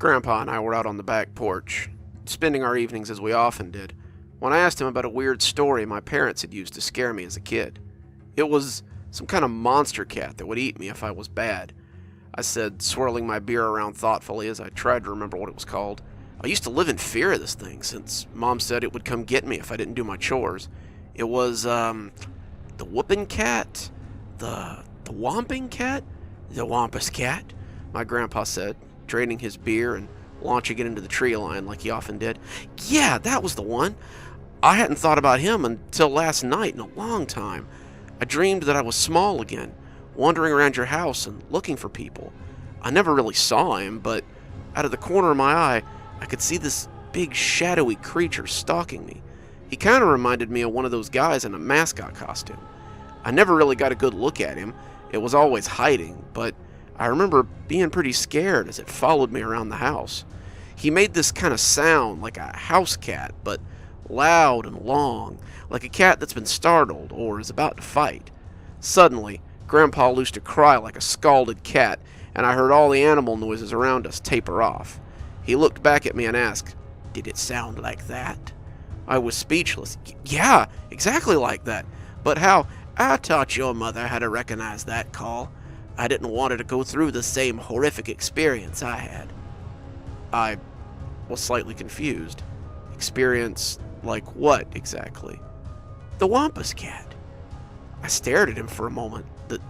Grandpa and I were out on the back porch, spending our evenings as we often did, when I asked him about a weird story my parents had used to scare me as a kid. It was some kind of monster cat that would eat me if I was bad, I said, swirling my beer around thoughtfully as I tried to remember what it was called. I used to live in fear of this thing, since Mom said it would come get me if I didn't do my chores. It was, the whooping cat? The whomping cat? The wampus cat, my grandpa said, draining his beer and launching it into the tree line like he often did. Yeah, that was the one. I hadn't thought about him until last night in a long time. I dreamed that I was small again, wandering around your house and looking for people. I never really saw him, but out of the corner of my eye, I could see this big shadowy creature stalking me. He kind of reminded me of one of those guys in a mascot costume. I never really got a good look at him. It was always hiding, but I remember being pretty scared as it followed me around the house. He made this kind of sound like a house cat, but loud and long, like a cat that's been startled or is about to fight. Suddenly, Grandpa loosed a cry like a scalded cat, and I heard all the animal noises around us taper off. He looked back at me and asked, "Did it sound like that?" I was speechless. Yeah, exactly like that. But how? I taught your mother how to recognize that call. I didn't want her to go through the same horrific experience I had. I was slightly confused. Experience like what, exactly? The wampus cat. I stared at him for a moment,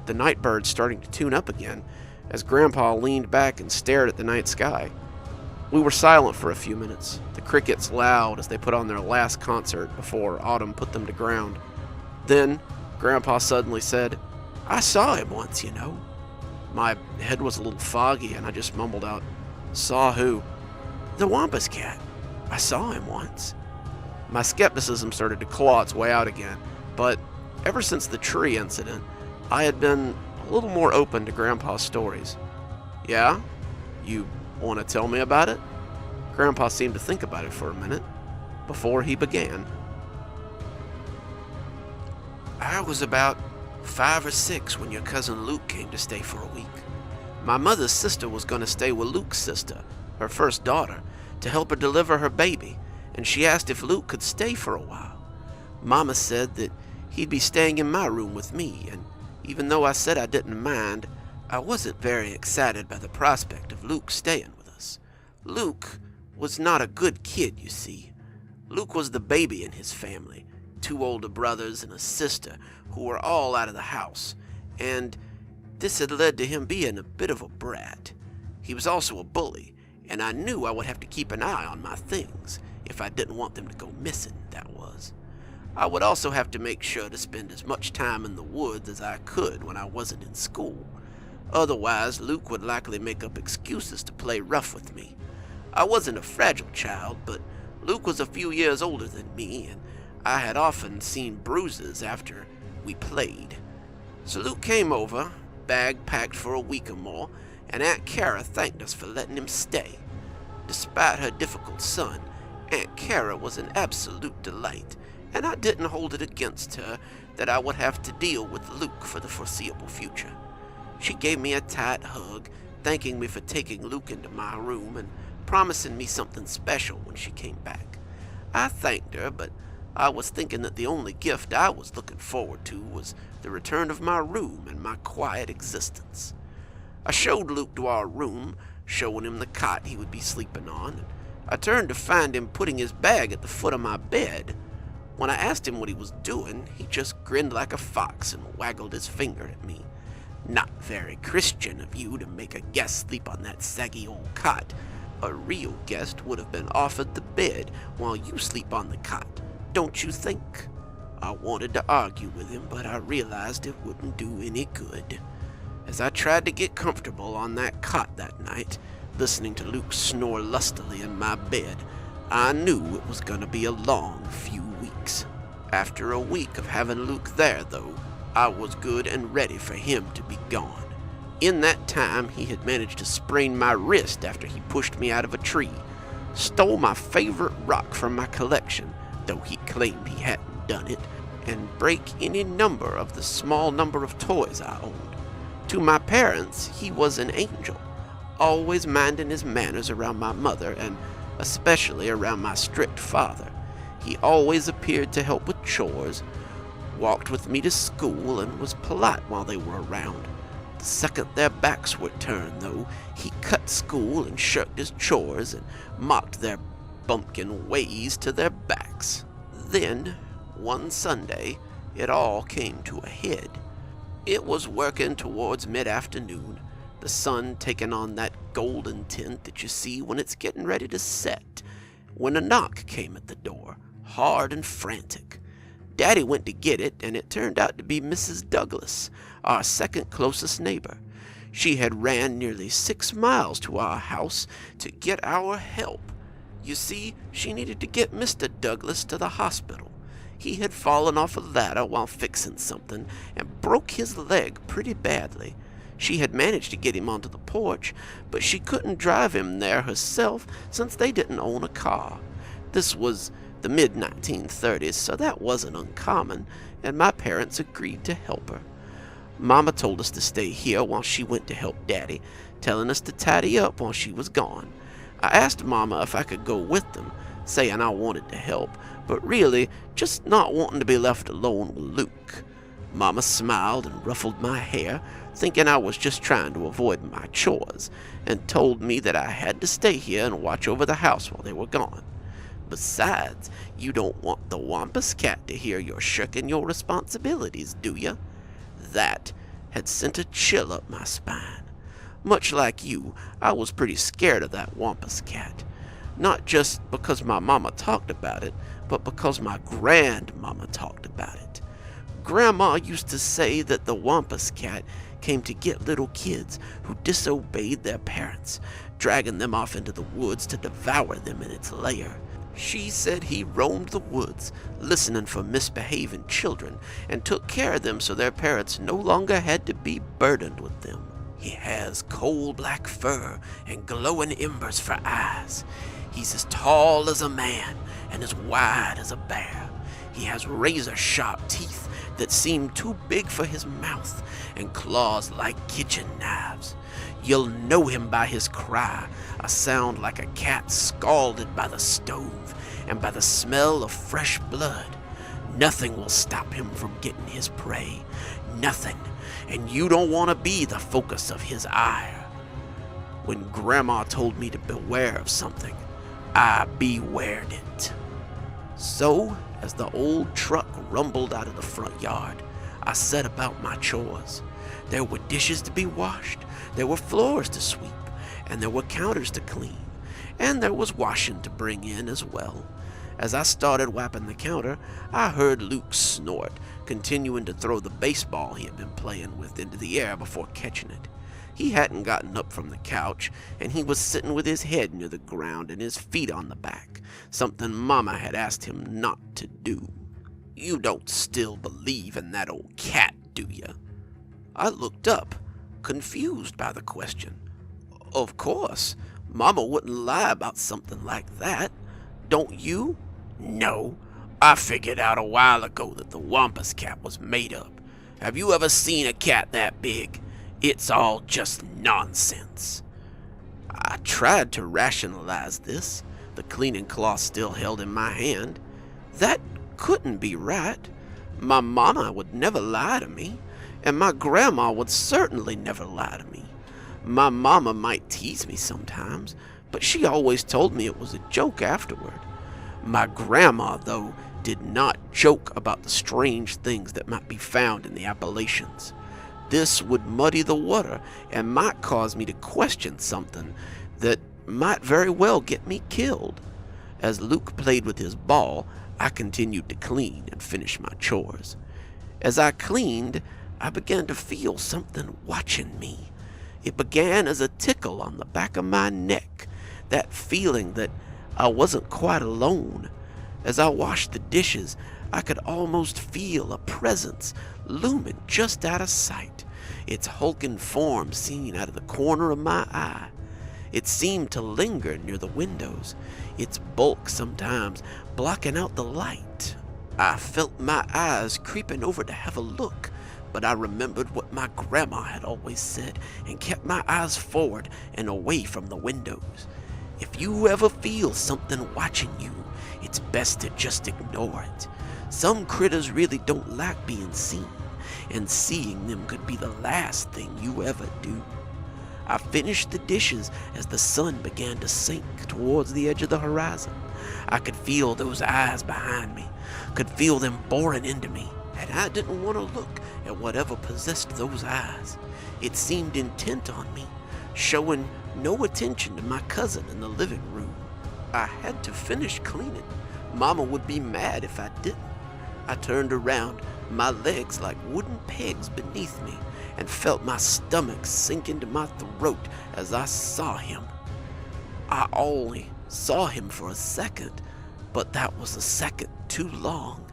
the night bird starting to tune up again, as Grandpa leaned back and stared at the night sky. We were silent for a few minutes, the crickets loud as they put on their last concert before autumn put them to ground. Then, Grandpa suddenly said, "I saw him once, you know." My head was a little foggy, and I just mumbled out, "Saw who?" "The wampus cat. I saw him once." My skepticism started to claw its way out again, but ever since the tree incident, I had been a little more open to Grandpa's stories. "Yeah? You want to tell me about it?" Grandpa seemed to think about it for a minute before he began. "I was about 5 or 6 when your cousin Luke came to stay for a week. My mother's sister was going to stay with Luke's sister, her first daughter, to help her deliver her baby, and she asked if Luke could stay for a while. Mama said that he'd be staying in my room with me, and even though I said I didn't mind, I wasn't very excited by the prospect of Luke staying with us. Luke was not a good kid, you see. Luke was the baby in his family, 2 older brothers and a sister who were all out of the house, and this had led to him being a bit of a brat. He was also a bully, and I knew I would have to keep an eye on my things if I didn't want them to go missing, that was. I would also have to make sure to spend as much time in the woods as I could when I wasn't in school. Otherwise, Luke would likely make up excuses to play rough with me. I wasn't a fragile child, but Luke was a few years older than me, and I had often seen bruises after we played. So Luke came over, bag packed for a week or more, and Aunt Kara thanked us for letting him stay. Despite her difficult son, Aunt Kara was an absolute delight, and I didn't hold it against her that I would have to deal with Luke for the foreseeable future. She gave me a tight hug, thanking me for taking Luke into my room and promising me something special when she came back. I thanked her, but I was thinking that the only gift I was looking forward to was the return of my room and my quiet existence. I showed Luke to our room, showing him the cot he would be sleeping on, and I turned to find him putting his bag at the foot of my bed. When I asked him what he was doing, he just grinned like a fox and waggled his finger at me. "Not very Christian of you to make a guest sleep on that saggy old cot. A real guest would have been offered the bed while you sleep on the cot, don't you think?" I wanted to argue with him, but I realized it wouldn't do any good. As I tried to get comfortable on that cot that night, listening to Luke snore lustily in my bed, I knew it was going to be a long few weeks. After a week of having Luke there, though, I was good and ready for him to be gone. In that time, he had managed to sprain my wrist after he pushed me out of a tree, stole my favorite rock from my collection, though he claimed he hadn't done it, and break any number of the small number of toys I owned. To my parents, he was an angel, always minding his manners around my mother and especially around my strict father. He always appeared to help with chores, walked with me to school, and was polite while they were around. The second their backs were turned, though, he cut school and shirked his chores and mocked their bumpkin ways to their backs. Then, one Sunday, it all came to a head. It was working towards mid-afternoon, the sun taking on that golden tint that you see when it's getting ready to set, when a knock came at the door, hard and frantic. Daddy went to get it, and it turned out to be Mrs. Douglas, our second closest neighbor. She had ran nearly 6 miles to our house to get our help. You see, she needed to get Mr. Douglas to the hospital. He had fallen off a ladder while fixing something and broke his leg pretty badly. She had managed to get him onto the porch, but she couldn't drive him there herself since they didn't own a car. This was the mid-1930s, so that wasn't uncommon, and my parents agreed to help her. Mama told us to stay here while she went to help Daddy, telling us to tidy up while she was gone. I asked Mama if I could go with them, saying I wanted to help, but really just not wanting to be left alone with Luke. Mama smiled and ruffled my hair, thinking I was just trying to avoid my chores, and told me that I had to stay here and watch over the house while they were gone. Besides, you don't want the wampus cat to hear you're shirking your responsibilities, do you? That had sent a chill up my spine. Much like you, I was pretty scared of that wampus cat. Not just because my mama talked about it, but because my grandmama talked about it. Grandma used to say that the wampus cat came to get little kids who disobeyed their parents, dragging them off into the woods to devour them in its lair. She said he roamed the woods, listening for misbehaving children, and took care of them so their parents no longer had to be burdened with them. He has coal black fur and glowing embers for eyes. He's as tall as a man and as wide as a bear. He has razor-sharp teeth that seem too big for his mouth and claws like kitchen knives. You'll know him by his cry, a sound like a cat scalded by the stove and by the smell of fresh blood. Nothing will stop him from getting his prey. Nothing. And you don't want to be the focus of his ire. When Grandma told me to beware of something, I bewared it. So, as the old truck rumbled out of the front yard, I set about my chores. There were dishes to be washed, there were floors to sweep, and there were counters to clean, and there was washing to bring in as well. As I started wiping the counter, I heard Luke snort, continuing to throw the baseball he had been playing with into the air before catching it. He hadn't gotten up from the couch, and he was sitting with his head near the ground and his feet on the back, something Mama had asked him not to do. You don't still believe in that old cat, do you? I looked up, confused by the question. Of course, Mama wouldn't lie about something like that. Don't you? No. I figured out a while ago that the wampus cat was made up. Have you ever seen a cat that big? It's all just nonsense. I tried to rationalize this, the cleaning cloth still held in my hand. That couldn't be right. My mama would never lie to me, and my grandma would certainly never lie to me. My mama might tease me sometimes, but she always told me it was a joke afterward. My grandma, though, did not joke about the strange things that might be found in the Appalachians. This would muddy the water and might cause me to question something that might very well get me killed. As Luke played with his ball, I continued to clean and finish my chores. As I cleaned, I began to feel something watching me. It began as a tickle on the back of my neck, that feeling that I wasn't quite alone. As I washed the dishes, I could almost feel a presence looming just out of sight, its hulking form seen out of the corner of my eye. It seemed to linger near the windows, its bulk sometimes blocking out the light. I felt my eyes creeping over to have a look, but I remembered what my grandma had always said and kept my eyes forward and away from the windows. If you ever feel something watching you, it's best to just ignore it. Some critters really don't like being seen, and seeing them could be the last thing you ever do. I finished the dishes as the sun began to sink towards the edge of the horizon. I could feel those eyes behind me, could feel them boring into me, and I didn't want to look at whatever possessed those eyes. It seemed intent on me, showing no attention to my cousin in the living room. I had to finish cleaning. Mama would be mad if I didn't. I turned around, my legs like wooden pegs beneath me, and felt my stomach sink into my throat as I saw him. I only saw him for a second, but that was a second too long.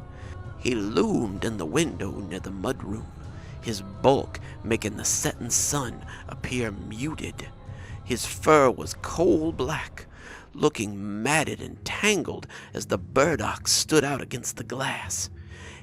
He loomed in the window near the mudroom, his bulk making the setting sun appear muted. His fur was coal black, looking matted and tangled as the burdock stood out against the glass.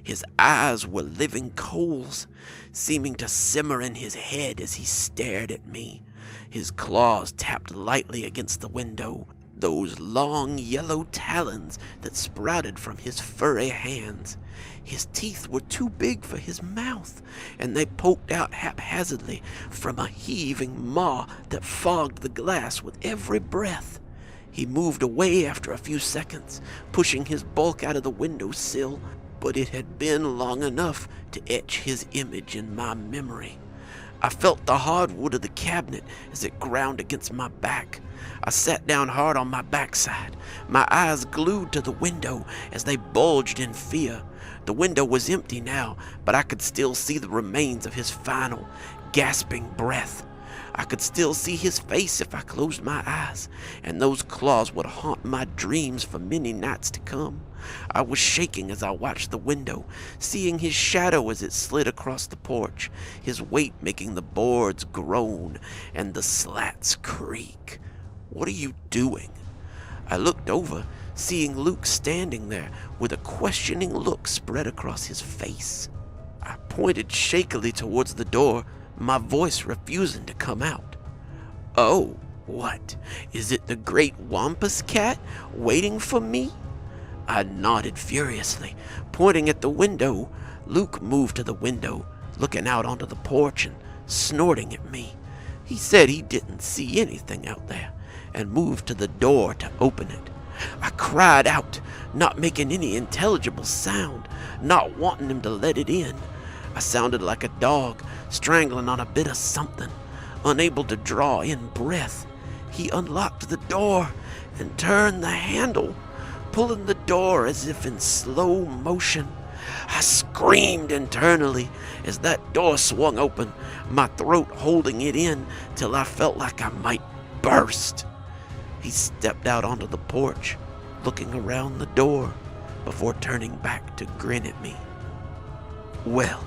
His eyes were living coals, seeming to simmer in his head as he stared at me. His claws tapped lightly against the window, those long yellow talons that sprouted from his furry hands. His teeth were too big for his mouth, and they poked out haphazardly from a heaving maw that fogged the glass with every breath. He moved away after a few seconds, pushing his bulk out of the window sill, but it had been long enough to etch his image in my memory. I felt the hardwood of the cabinet as it ground against my back. I sat down hard on my backside, my eyes glued to the window as they bulged in fear. The window was empty now, but I could still see the remains of his final, gasping breath. I could still see his face if I closed my eyes, and those claws would haunt my dreams for many nights to come. I was shaking as I watched the window, seeing his shadow as it slid across the porch, his weight making the boards groan and the slats creak. "What are you doing?" I looked over, seeing Luke standing there with a questioning look spread across his face. I pointed shakily towards the door, my voice refusing to come out. "Oh, what? Is it the great wampus cat waiting for me?" I nodded furiously, pointing at the window. Luke moved to the window, looking out onto the porch and snorting at me. He said he didn't see anything out there, and moved to the door to open it. I cried out, not making any intelligible sound, not wanting him to let it in. I sounded like a dog strangling on a bit of something, unable to draw in breath. He unlocked the door and turned the handle, pulling the door as if in slow motion. I screamed internally as that door swung open, my throat holding it in till I felt like I might burst. He stepped out onto the porch, looking around the door before turning back to grin at me. "Well,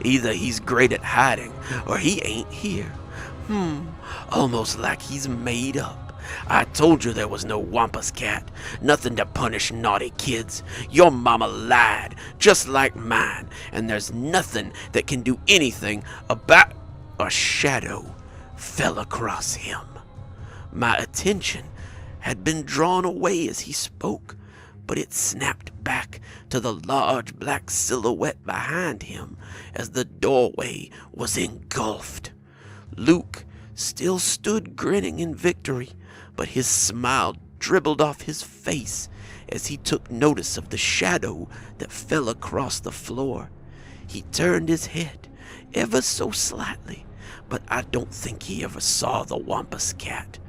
either he's great at hiding or he ain't here. Almost like he's made up. I told you there was no wampus cat, nothing to punish naughty kids. Your mama lied, just like mine, and there's nothing that can do anything about—" A shadow fell across him. My attention had been drawn away as he spoke, but it snapped back to the large black silhouette behind him as the doorway was engulfed. Luke still stood grinning in victory, but his smile dribbled off his face as he took notice of the shadow that fell across the floor. He turned his head ever so slightly, but I don't think he ever saw the wampus cat.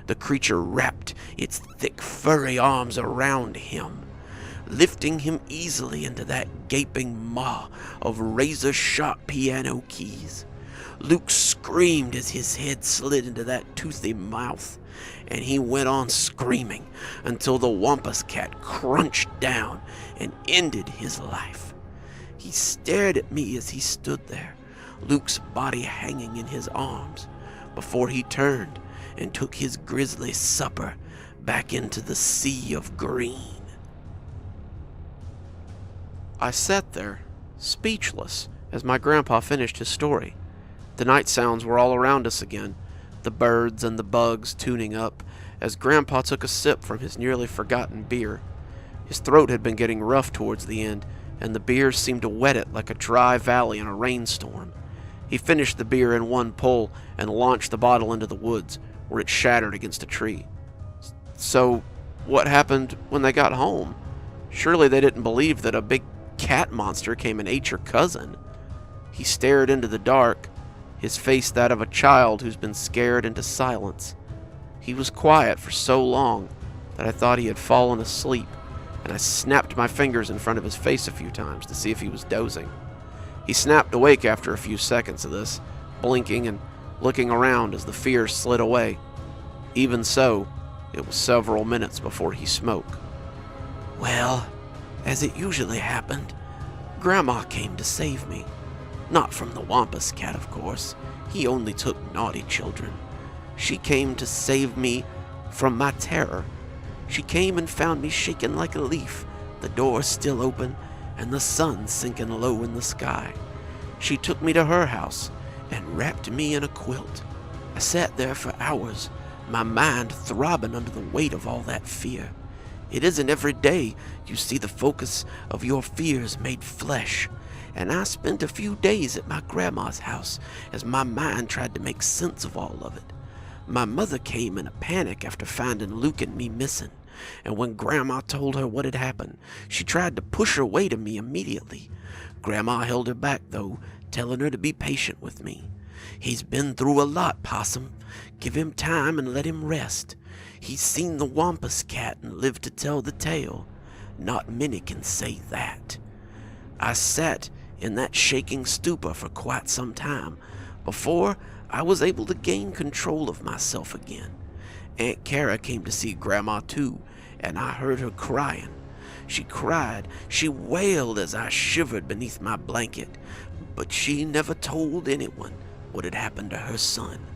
The creature wrapped its thick furry arms around him, lifting him easily into that gaping maw of razor-sharp piano keys. Luke screamed as his head slid into that toothy mouth, and he went on screaming until the wampus cat crunched down and ended his life. He stared at me as he stood there, Luke's body hanging in his arms, before he turned and took his grisly supper back into the sea of green. I sat there, speechless, as my grandpa finished his story. The night sounds were all around us again, the birds and the bugs tuning up as Grandpa took a sip from his nearly forgotten beer. His throat had been getting rough towards the end, and the beer seemed to wet it like a dry valley in a rainstorm. He finished the beer in one pull and launched the bottle into the woods, where it shattered against a tree. So, what happened when they got home? Surely they didn't believe that a big cat monster came and ate your cousin. He stared into the dark, his face that of a child who's been scared into silence. He was quiet for so long that I thought he had fallen asleep, and I snapped my fingers in front of his face a few times to see if he was dozing. He snapped awake after a few seconds of this, blinking and looking around as the fear slid away. Even so, it was several minutes before he spoke. "Well, as it usually happened, Grandma came to save me. Not from the wampus cat, of course. He only took naughty children. She came to save me from my terror. She came and found me shaking like a leaf, the door still open, and the sun sinking low in the sky. She took me to her house and wrapped me in a quilt. I sat there for hours, my mind throbbing under the weight of all that fear. It isn't every day you see the focus of your fears made flesh, and I spent a few days at my grandma's house as my mind tried to make sense of all of it. My mother came in a panic after finding Luke and me missing, and when Grandma told her what had happened, she tried to push her way to me immediately. Grandma held her back, though, telling her to be patient with me. He's been through a lot, Possum. Give him time and let him rest. He's seen the wampus cat and lived to tell the tale. Not many can say that. I sat in that shaking stupor for quite some time before I was able to gain control of myself again. Aunt Kara came to see Grandma too, and I heard her crying. She cried, she wailed as I shivered beneath my blanket, but she never told anyone what had happened to her son.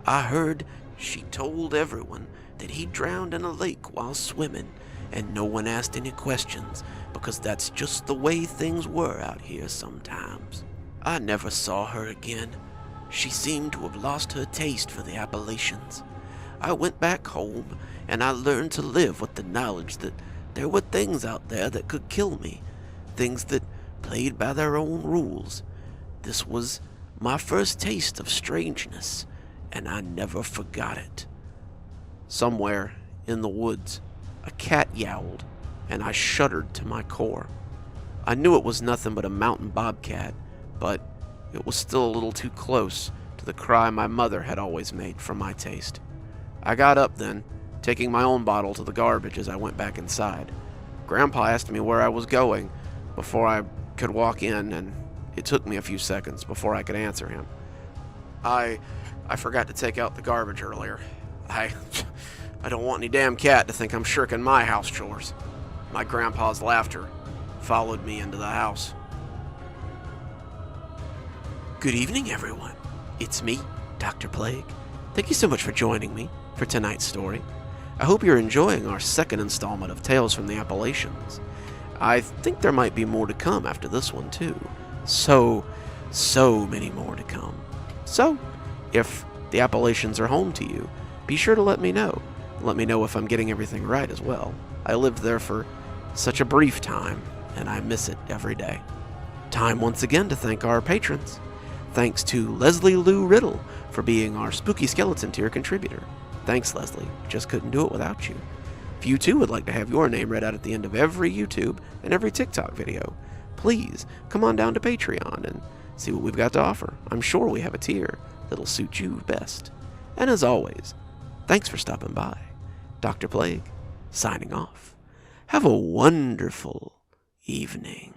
I heard she told everyone that he drowned in a lake while swimming, and no one asked any questions because that's just the way things were out here sometimes. I never saw her again. She seemed to have lost her taste for the Appalachians. I went back home, and I learned to live with the knowledge that there were things out there that could kill me, things that played by their own rules. This was my first taste of strangeness, and I never forgot it. Somewhere in the woods, a cat yowled, and I shuddered to my core. I knew it was nothing but a mountain bobcat, but it was still a little too close to the cry my mother had always made for my taste. I got up then, taking my own bottle to the garbage as I went back inside. Grandpa asked me where I was going before I could walk in, and it took me a few seconds before I could answer him. I forgot to take out the garbage earlier. I don't want any damn cat to think I'm shirking my house chores. My grandpa's laughter followed me into the house. Good evening, everyone. It's me, Dr. Plague. Thank you so much for joining me for tonight's story. I hope you're enjoying our second installment of Tales from the Appalachians. I think there might be more to come after this one, too. So many more to come. So, if the Appalachians are home to you, be sure to let me know. Let me know if I'm getting everything right as well. I lived there for such a brief time, and I miss it every day. Time once again to thank our patrons. Thanks to Leslie Lou Riddle for being our Spooky Skeleton tier contributor. Thanks, Leslie. Just couldn't do it without you. If you too would like to have your name read out at the end of every YouTube and every TikTok video, please come on down to Patreon and see what we've got to offer. I'm sure we have a tier that'll suit you best. And as always, thanks for stopping by. Dr. Plague, signing off. Have a wonderful evening.